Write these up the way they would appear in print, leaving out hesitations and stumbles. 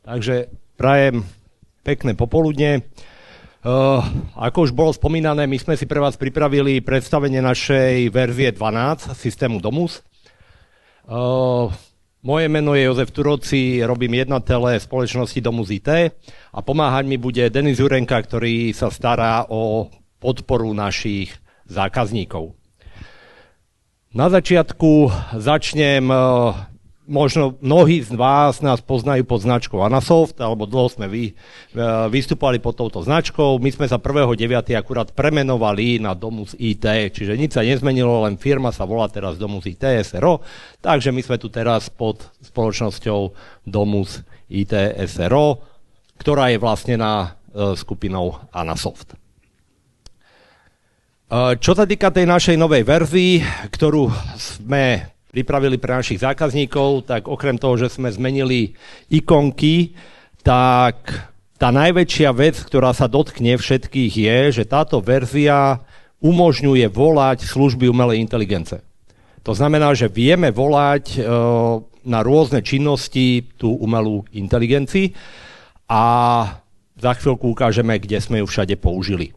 Takže prajem pekné popoludne. Ako už bolo spomínané, my sme si pre vás pripravili predstavenie našej verzie 12 systému Domus. Moje meno je Jozef Turoci, robím jednatele spoločnosti Domus IT a pomáhať mi bude Denis Jurenka, ktorý sa stará o podporu našich zákazníkov. Na začiatku začnem. Možno mnohí z vás nás poznajú pod značkou Anasoft, alebo dlho sme vystupovali pod touto značkou. My sme sa 1.9. akurát premenovali na Domus IT, čiže nič sa nezmenilo, len firma sa volá teraz Domus IT SRO, takže my sme tu teraz pod spoločnosťou Domus IT SRO, ktorá je vlastnená skupinou Anasoft. Čo sa týka tej našej novej verzii, ktorú sme pripravili pre našich zákazníkov, tak okrem toho, že sme zmenili ikonky, tak tá najväčšia vec, ktorá sa dotkne všetkých je, že táto verzia umožňuje volať služby umelej inteligence. To znamená, že vieme volať na rôzne činnosti tú umelú inteligencii a za chvíľku ukážeme, kde sme ju všade použili.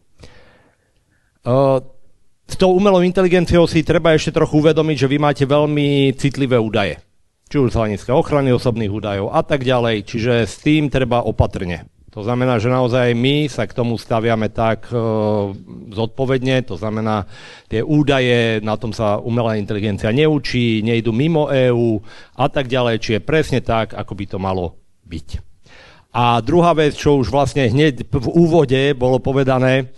S tou umelou inteligenciou si treba ešte trochu uvedomiť, že vy máte veľmi citlivé údaje. Či už z hľadiska ochrany osobných údajov a tak ďalej. Čiže s tým treba opatrne. To znamená, že naozaj my sa k tomu staviame tak zodpovedne. To znamená, tie údaje, na tom sa umelá inteligencia neučí, nejdu mimo EÚ a tak ďalej. Čiže presne tak, ako by to malo byť. A druhá vec, čo už vlastne hneď v úvode bolo povedané,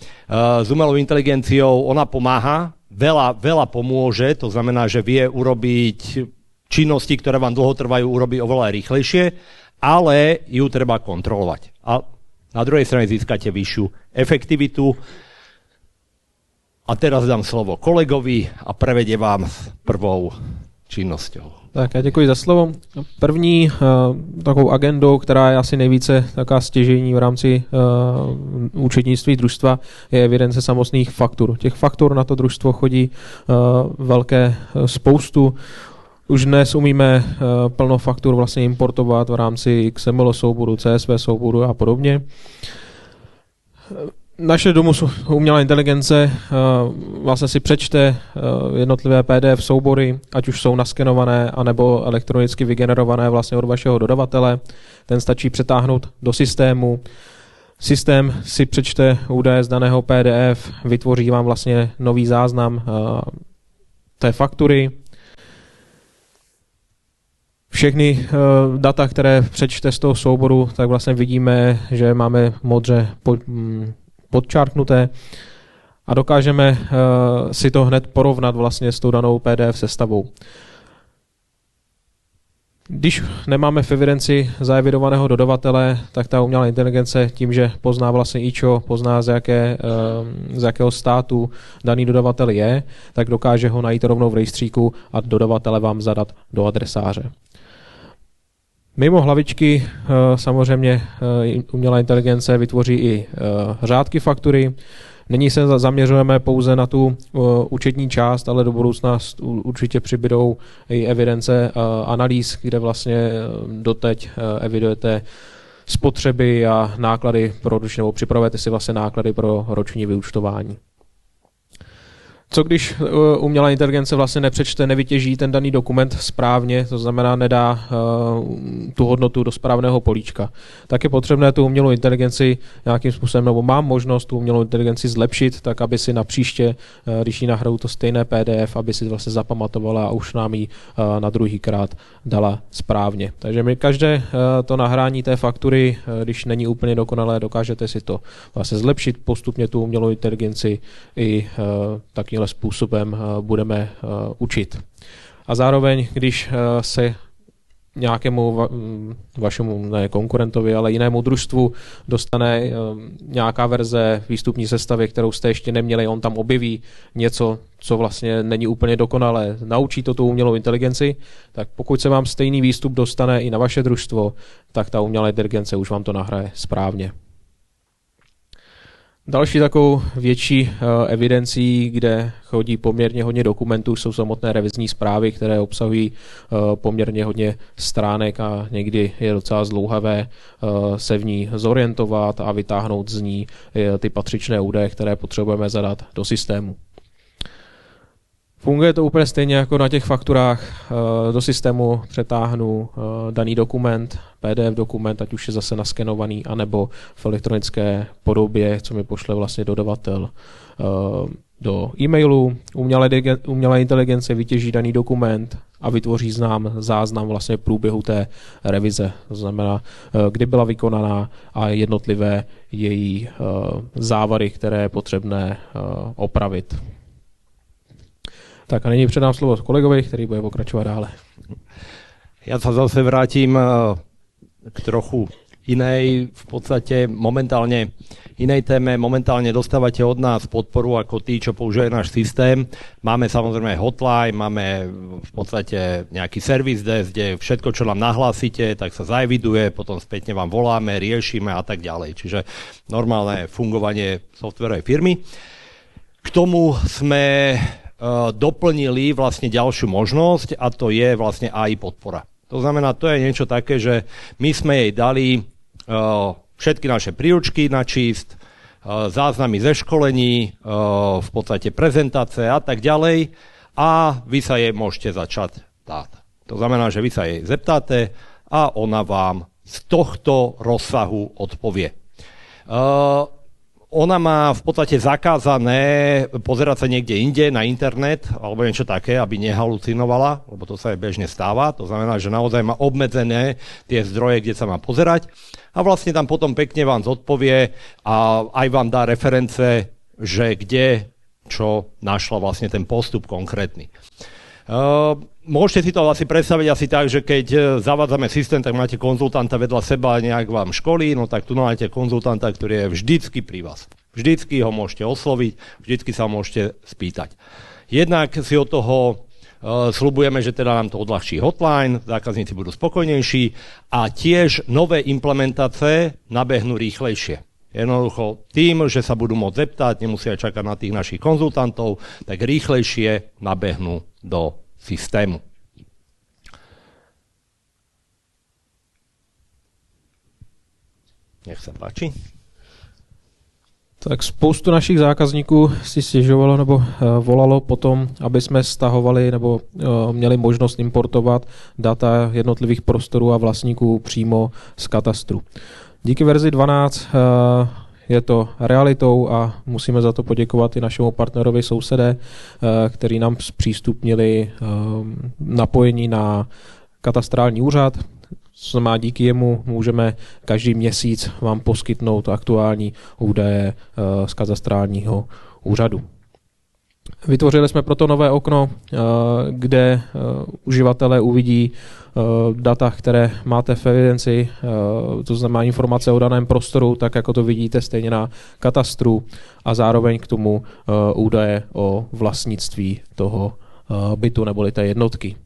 s umelou inteligenciou ona pomáha, veľa pomôže, to znamená, že vie urobiť činnosti, ktoré vám dlho trvajú, urobiť oveľa rýchlejšie, ale ju treba kontrolovať. A na druhej strane získate vyššiu efektivitu. A teraz dám slovo kolegovi a prevedie vám s prvou činnosťou. Tak já děkuji za slovo. První takovou agendou, která je asi nejvíce taková stěžejní v rámci účetnictví družstva, je evidence samotných faktur. Těch faktur na to družstvo chodí velké spoustu. Už dnes umíme plno faktur vlastně importovat v rámci XML souboru, CSV souboru a podobně. Naše Domus umělá inteligence vlastně si přečte jednotlivé PDF soubory, ať už jsou naskenované, anebo elektronicky vygenerované vlastně od vašeho dodavatele. Ten stačí přetáhnout do systému. Systém si přečte údaje z daného PDF, vytvoří vám vlastně nový záznam té faktury. Všechny data, které přečte z toho souboru, tak vlastně vidíme, že máme modře podčárknuté a dokážeme si to hned porovnat vlastně s tou danou PDF sestavou. Když nemáme v evidenci zaevidovaného dodavatele, tak ta umělá inteligence tím, že pozná vlastně IČO, pozná z jakého státu daný dodavatel je, tak dokáže ho najít rovnou v rejstříku a dodavatele vám zadat do adresáře. Mimo hlavičky samozřejmě umělá inteligence vytvoří i řádky faktury. Nyní se zaměřujeme pouze na tu účetní část, ale do budoucna určitě přibydou i evidence analýz, kde vlastně doteď evidujete spotřeby a náklady pro roční, nebo připravujete si vlastně náklady pro roční vyúčtování. Co když umělá inteligence vlastně nepřečte, nevytěží ten daný dokument správně, to znamená nedá tu hodnotu do správného políčka. Tak je potřebné tu umělou inteligenci nějakým způsobem, nebo mám možnost tu umělou inteligenci zlepšit, tak aby si na příště, když jí nahraju to stejné PDF, aby si vlastně zapamatovala a už nám ji na druhýkrát dala správně. Takže my každé to nahrání té faktury, když není úplně dokonalé, dokážete si to vlastně zlepšit postupně tu umělou inteligenci i takým způsobem budeme učit. A zároveň, když se nějakému vašemu ne konkurentovi, ale jinému družstvu dostane nějaká verze výstupní sestavy, kterou jste ještě neměli, on tam objeví něco, co vlastně není úplně dokonalé, naučí to tu umělou inteligenci, tak pokud se vám stejný výstup dostane i na vaše družstvo, tak ta umělá inteligence už vám to nahraje správně. Další takovou větší evidencí, kde chodí poměrně hodně dokumentů, jsou samotné revizní zprávy, které obsahují poměrně hodně stránek a někdy je docela zdlouhavé se v ní zorientovat a vytáhnout z ní ty patřičné údaje, které potřebujeme zadat do systému. Funguje to úplně stejně jako na těch fakturách. Do systému přetáhnu daný dokument, PDF dokument, ať už je zase naskenovaný, anebo v elektronické podobě, co mi pošle vlastně dodavatel do e-mailu. Umělá inteligence vytěží daný dokument a vytvoří záznam vlastně průběhu té revize. To znamená, kdy byla vykonaná a jednotlivé její závady, které je potřebné opravit. Tak a nyní předám slovo kolegovi, který bude pokračovat dále. Ja sa zase vrátim k trochu inej, v podstate momentálne inej téme. Momentálne dostávate od nás podporu ako tí, čo používajú náš systém. Máme samozrejme hotline, máme v podstate nejaký service desk, kde všetko, čo nám nahlásite, tak sa zaeviduje, potom spätne vám voláme, riešime a tak ďalej. Čiže normálne fungovanie softwarovej firmy. K tomu sme doplnili vlastne ďalšiu možnosť a to je vlastne AI podpora. To znamená, to je niečo také, že my sme jej dali všetky naše príručky načíst, záznamy ze školení, v podstate prezentácie a tak ďalej a vy sa jej môžete začať dať. To znamená, že vy sa jej zeptáte a ona vám z tohto rozsahu odpovie. Ona má v podstate zakázané pozerať sa niekde inde na internet alebo niečo také, aby nehalucinovala, lebo to sa jej bežne stáva. To znamená, že naozaj má obmedzené tie zdroje, kde sa má pozerať. A vlastne tam potom pekne vám zodpovie a aj vám dá reference, že kde čo našla vlastne ten postup konkrétny. Môžete si to asi predstaviť asi tak, že keď zavádzame systém, tak máte konzultanta vedľa seba, nejak vám školí, no tak tu máte konzultanta, ktorý je vždycky pri vás. Vždycky ho môžete osloviť, vždycky sa ho môžete spýtať. Jednak si od toho sľubujeme, že teda nám to odľahčí hotline, zákazníci budú spokojnejší a tiež nové implementácie nabehnú rýchlejšie. Jednoducho tým, že sa budú môcť zeptať, nemusia čakať na tých našich konzultantov, tak rýchlejšie nabehnú do systému. Nech sa páči. Tak spoustu našich zákazníků si stěžovalo nebo volalo potom, aby jsme stahovali nebo měli možnost importovat data jednotlivých prostorů a vlastníků přímo z katastru. Díky verzi 12 je to realitou a musíme za to poděkovat i našemu partnerovi Sousedé, který nám zpřístupnili napojení na katastrální úřad. Znamená, díky jemu můžeme každý měsíc vám poskytnout aktuální údaje z katastrálního úřadu. Vytvořili jsme proto nové okno, kde uživatelé uvidí data, které máte v evidenci, to znamená informace o daném prostoru, tak jako to vidíte stejně na katastru a zároveň k tomu údaje o vlastnictví toho bytu neboli té jednotky.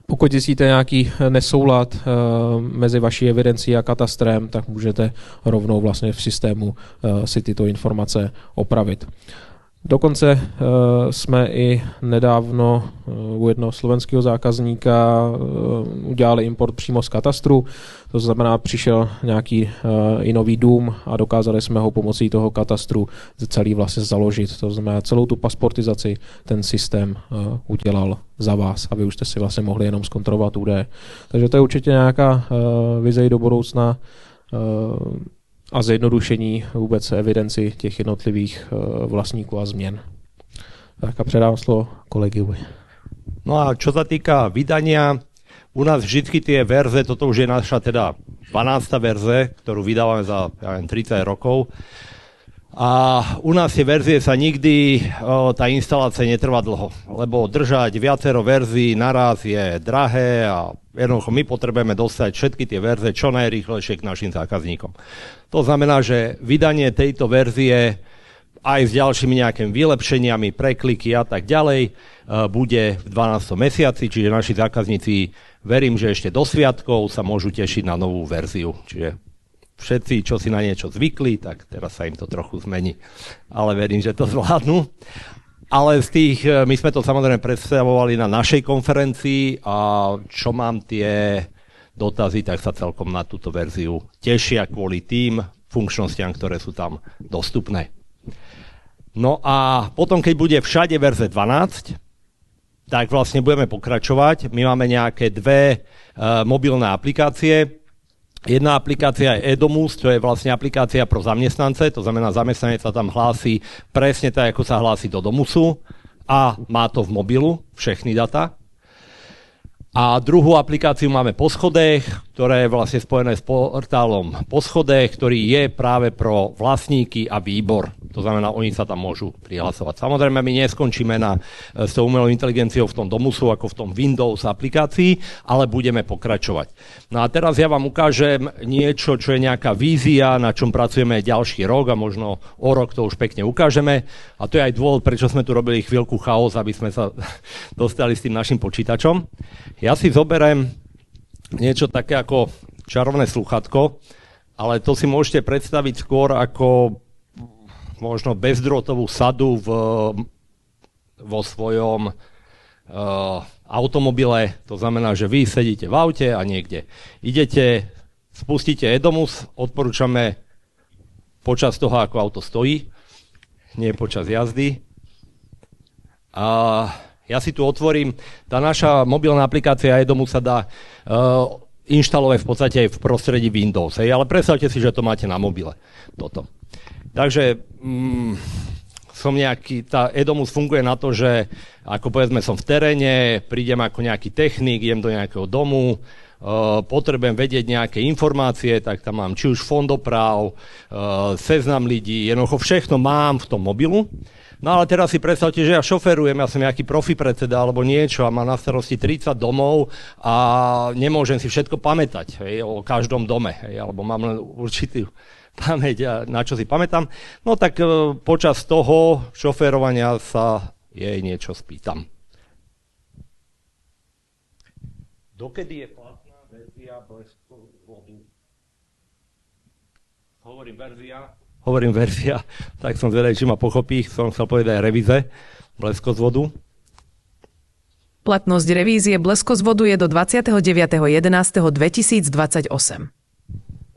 Pokud zjistíte nějaký nesoulad mezi vaší evidencí a katastrem, tak můžete rovnou vlastně v systému si tyto informace opravit. Dokonce jsme i nedávno u jednoho slovenského zákazníka udělali import přímo z katastru, to znamená, přišel nějaký i nový dům a dokázali jsme ho pomocí toho katastru celý vlastně založit. To znamená, celou tu pasportizaci ten systém udělal za vás a vy už jste si vlastně mohli jenom zkontrolovat údaje. Takže to je určitě nějaká vize do budoucna a zjednodušení vůbec evidenci těch jednotlivých vlastníků a změn. Tak a předám slovo kolegovi. No a čo sa týka vydania, u nás vždy tie verze, toto už je naša teda 12. verze, ktorú vydávame za 30 rokov. A u nás tie verzie sa nikdy, tá instalácia netrvá dlho, lebo držať viacero verzií naraz je drahé a jednoducho my potrebujeme dostať všetky tie verze čo najrýchlejšie k našim zákazníkom. To znamená, že vydanie tejto verzie aj s ďalšími nejakými vylepšeniami, prekliky a tak ďalej bude v 12. mesiaci, čiže naši zákazníci, verím, že ešte do sviatkov sa môžu tešiť na novú verziu. Čiže všetci, čo si na niečo zvykli, tak teraz sa im to trochu zmení. Ale verím, že to zvládnu. Ale my sme to samozrejme predstavovali na našej konferencii a čo mám tie dotazy, tak sa celkom na túto verziu tešia kvôli tým funkčnostiam, ktoré sú tam dostupné. No a potom, keď bude všade verze 12, tak vlastne budeme pokračovať. My máme nejaké dve mobilné aplikácie. Jedna aplikácia je Edomus, to je vlastne aplikácia pro zamestnance, to znamená, zamestnanec sa tam hlási presne tak, ako sa hlási do Domusu a má to v mobilu, všechny data. A druhú aplikáciu máme Poschodech, ktorá je vlastne spojené s portálom Poschodech, ktorý je práve pro vlastníky a výbor. To znamená, oni sa tam môžu prihlasovať. Samozrejme, my neskončíme s tou umelou inteligenciou v tom Domusu ako v tom Windows aplikácii, ale budeme pokračovať. No a teraz ja vám ukážem niečo, čo je nejaká vízia, na čom pracujeme ďalší rok a možno o rok to už pekne ukážeme. A to je aj dôvod, prečo sme tu robili chvíľku chaos, aby sme sa dostali s tým našim počítačom. Ja si zoberiem niečo také ako čarovné sluchatko, ale to si môžete predstaviť skôr ako možno bezdrôtovú sadu vo svojom automobile. To znamená, že vy sedíte v aute a niekde idete, spustíte Edomus, odporúčame počas toho, ako auto stojí, nie počas jazdy. A ja si tu otvorím, tá naša mobilná aplikácia Edomus sa dá inštalovať v podstate aj v prostredí Windows, ale predstavte si, že to máte na mobile. Toto. Takže tá Edomus funguje na to, že ako povedzme som v teréne, prídem ako nejaký technik, idem do nejakého domu, potrebujem vedieť nejaké informácie, tak tam mám či už fondoprav, seznam ľudí, jednoducho všechno mám v tom mobilu. No ale teraz si predstavte, že ja šoferujem, ja som nejaký profi predseda alebo niečo a mám na starosti 30 domov a nemôžem si všetko pamätať, o každom dome, alebo mám len určitý pamäť, na čo si pamätám. No tak počas toho šoférovania sa jej niečo spýtam. Dokedy je platná verzia bleskozvodu? Hovorím verzia, tak som zvedavý, či ma pochopí, som chcel povedať revíze bleskozvodu. Platnosť revízie bleskozvodu je do 29.11.2028.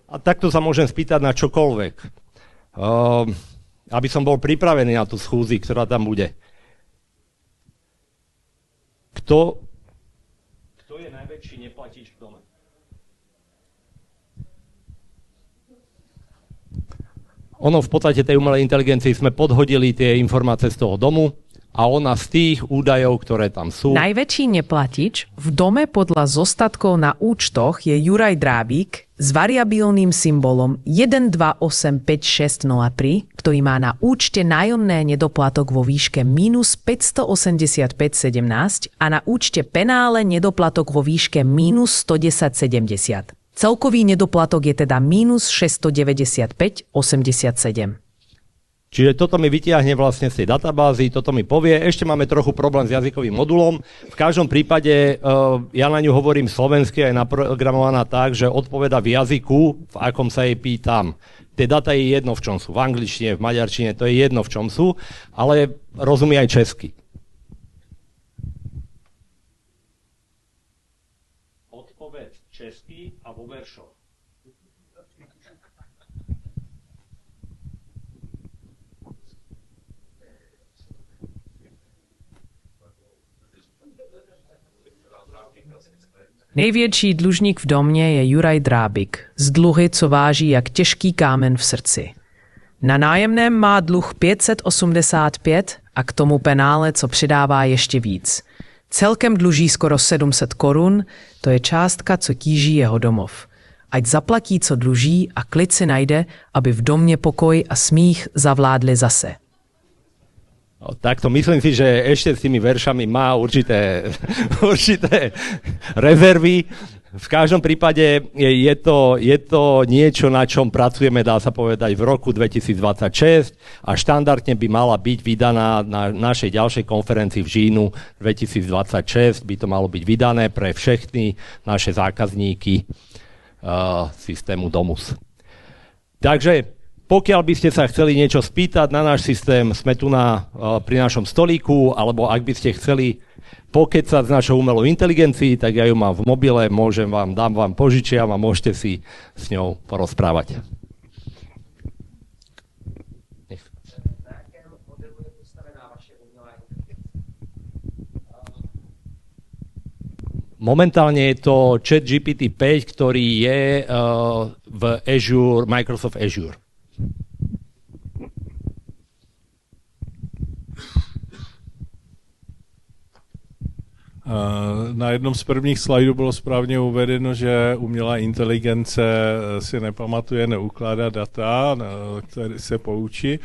A takto sa môžem spýtať na čokoľvek, aby som bol pripravený na tú schúzi, ktorá tam bude. Kto je najväčší neplatič v dome? Ono v podstate tej umelej inteligencii sme podhodili tie informácie z toho domu a ona z tých údajov, ktoré tam sú... Najväčší neplatič v dome podľa zostatkov na účtoch je Juraj Drábik s variabilným symbolom 1285603, ktorý má na účte nájomné nedoplatok vo výške minus 585,17 a na účte penále nedoplatok vo výške minus 110,70. Celkový nedoplatok je teda minus 695,87. Čiže toto mi vytiahne vlastne z tej databázy, toto mi povie. Ešte máme trochu problém s jazykovým modulom. V každom prípade ja na ňu hovorím slovensky, aj naprogramovaná tak, že odpoveda v jazyku, v akom sa jej pýtam. Tie data je jedno, v čom sú. V angličtine, v maďarčine, to je jedno, v čom sú, ale rozumie aj česky. Odpoveď česky a vo veršoch. Největší dlužník v domě je Juraj Drábik, z dluhy, co váží jak těžký kámen v srdci. Na nájemném má dluh 585 a k tomu penále, co přidává ještě víc. Celkem dluží skoro 700 korun, to je částka, co tíží jeho domov. Ať zaplatí, co dluží a klid si najde, aby v domě pokoj a smích zavládli zase. No, takto myslím si, že ešte s tými veršami má určité rezervy. V každom prípade je to niečo, na čom pracujeme, dá sa povedať, v roku 2026 a štandardne by mala byť vydaná na našej ďalšej konferencii v říjnu 2026. By to malo byť vydané pre všechny naše zákazníky systému Domus. Takže pokiaľ by ste sa chceli niečo spýtať na náš systém, sme tu pri našom stolíku, alebo ak by ste chceli pokecať s našou umelou inteligencií, tak ja ju mám v mobile, dám vám požičiam a môžete si s ňou porozprávať. Momentálne je to ChatGPT 5, ktorý je v Azure, Microsoft Azure. Na jednom z prvních slajdů bylo správně uvedeno, že umělá inteligence si nepamatuje, neukládá data, které se poučí,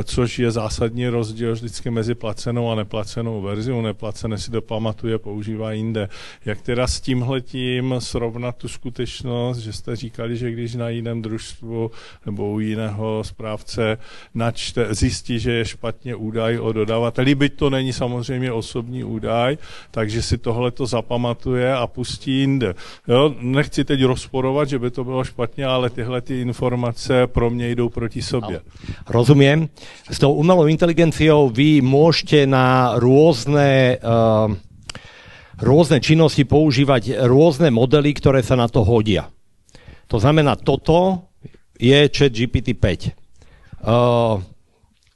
což je zásadní rozdíl vždycky mezi placenou a neplacenou verzi. U neplacené si to pamatuje, používá jinde. Jak teda s tímhletím srovnat tu skutečnost, že jste říkali, že když na jiném družstvu nebo u jiného správce zjistí, že je špatně údaj o dodavateli, byť to není samozřejmě osobní údaj, takže si tohleto zapamatuje a pustí jinde. Jo? Nechci teď rozporovat, že by to bylo špatně, ale tyhle ty informace pro mě jdou proti sobě. Rozumiem. S tou umelou inteligenciou vy môžete na rôzne činnosti používať rôzne modely, ktoré sa na to hodia. To znamená, toto je ChatGPT 5.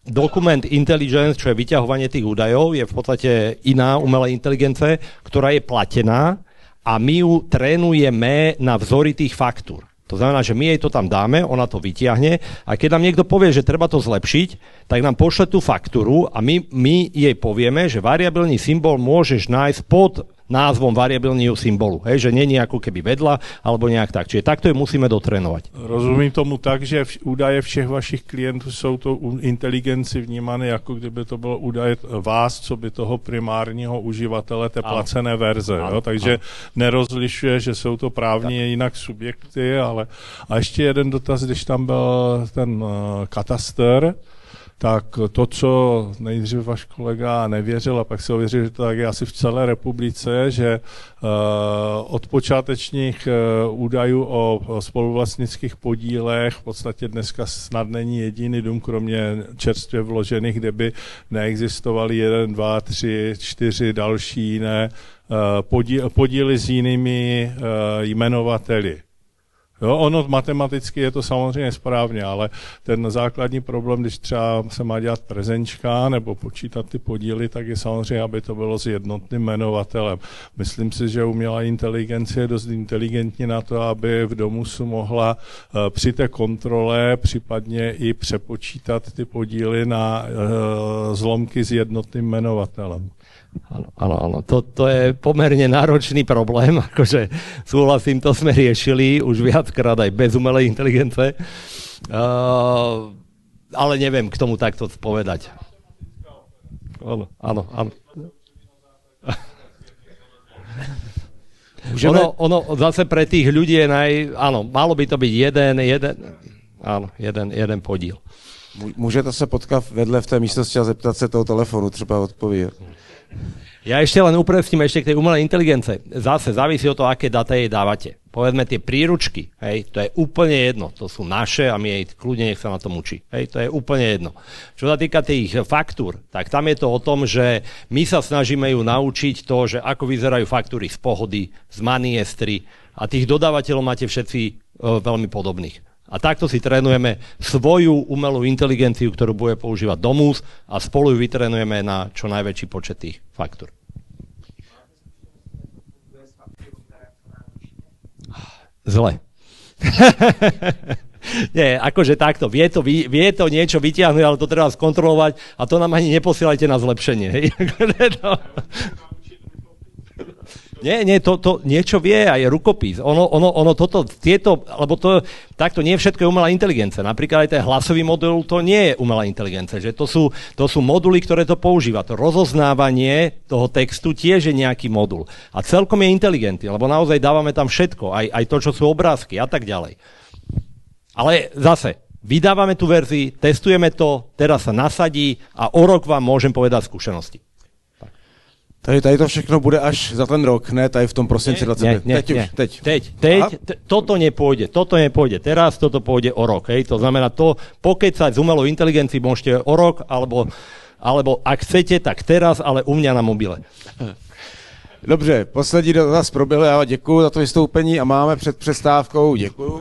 Document Intelligence, čo je vyťahovanie tých údajov, je v podstate iná umelá inteligence, ktorá je platená a my ju trénujeme na vzory tých faktúr. To znamená, že my jej to tam dáme, ona to vytiahne a keď nám niekto povie, že treba to zlepšiť, tak nám pošle tú faktúru a my jej povieme, že variabilný symbol môžeš nájsť pod názvom variabilního symbolu. Hej, že není ako keby vedľa, alebo nejak tak. Čiže takto je musíme dotrénovať. Rozumím tomu tak, že údaje všech vašich klientů jsou to inteligenci vnímané, jako kdyby to bylo údaje vás, co by toho primárního uživatele té placené verze. Jo? Takže nerozlišuje, že jsou to právně jinak subjekty, ale a ještě jeden dotaz, když tam byl ten katastr, tak to, co nejdřív váš kolega nevěřil a pak se ověřil, že to tak je asi v celé republice, že od počátečních údajů o spoluvlastnických podílech v podstatě dneska snad není jediný dům, kromě čerstvě vložených, kde by neexistovaly 1, 2, 3, 4 další jiné podíly s jinými jmenovateli. Jo, ono matematicky je to samozřejmě správně, ale ten základní problém, když třeba se má dělat prezenčka nebo počítat ty podíly, tak je samozřejmě, aby to bylo s jednotným jmenovatelem. Myslím si, že umělá inteligence je dost inteligentní na to, aby v domusu mohla při té kontrole případně i přepočítat ty podíly na zlomky s jednotným jmenovatelem. Áno. To je pomerne náročný problém, akože súhlasím, to sme riešili už viackrát aj bez umelej inteligence, ale neviem k tomu takto povedať. Áno. Ono zase pre tých ľudí je áno, malo by to byť jeden podíl. Můžete se potkat vedle v té místnosti a zeptat se toho telefonu, třeba odpoví. Ja ešte len upresním k tej umelej inteligence. Zase závisí od toho, aké dáta jej dávate. Povedzme tie príručky, hej, to je úplne jedno. To sú naše a my jej kľudne nech sa na tom učí. Hej, to je úplne jedno. Čo sa týka tých faktúr, tak tam je to o tom, že my sa snažíme ju naučiť to, že ako vyzerajú faktúry z Pohody, z Maniestry a tých dodávateľov máte všetci veľmi podobných. A takto si trénujeme svoju umelú inteligenciu, ktorú bude používať Domus a spolu ju vytrénujeme na čo najväčší počet tých faktúr. Zle. Nie, akože takto. Vie to niečo vytiahnuť, ale to treba skontrolovať a to nám ani neposielajte na zlepšenie. Hej. Nie, to niečo vie a je rukopis. Takto nie všetko je umelá inteligencia. Napríklad aj ten hlasový modul, to nie je umelá inteligencia. Že to sú moduly, ktoré to používa. To rozoznávanie toho textu tiež je nejaký modul. A celkom je inteligentný, lebo naozaj dávame tam všetko. Aj to, čo sú obrázky a tak ďalej. Ale zase, vydávame tú verzii, testujeme to, teraz sa nasadí a o rok vám môžem povedať skúsenosti. Tady to všechno bude až za ten rok, ne tady v tom prosinci 25. Teď. Toto nepôjde teraz, toto pôjde o rok. Hej. To znamená, to pokecať s umelou inteligencií môžete o rok, alebo ak chcete, tak teraz, ale u mňa na mobile. Dobře, poslední dotaz proběhl, já děkuji za to vystoupení a máme před přestávkou, děkuji.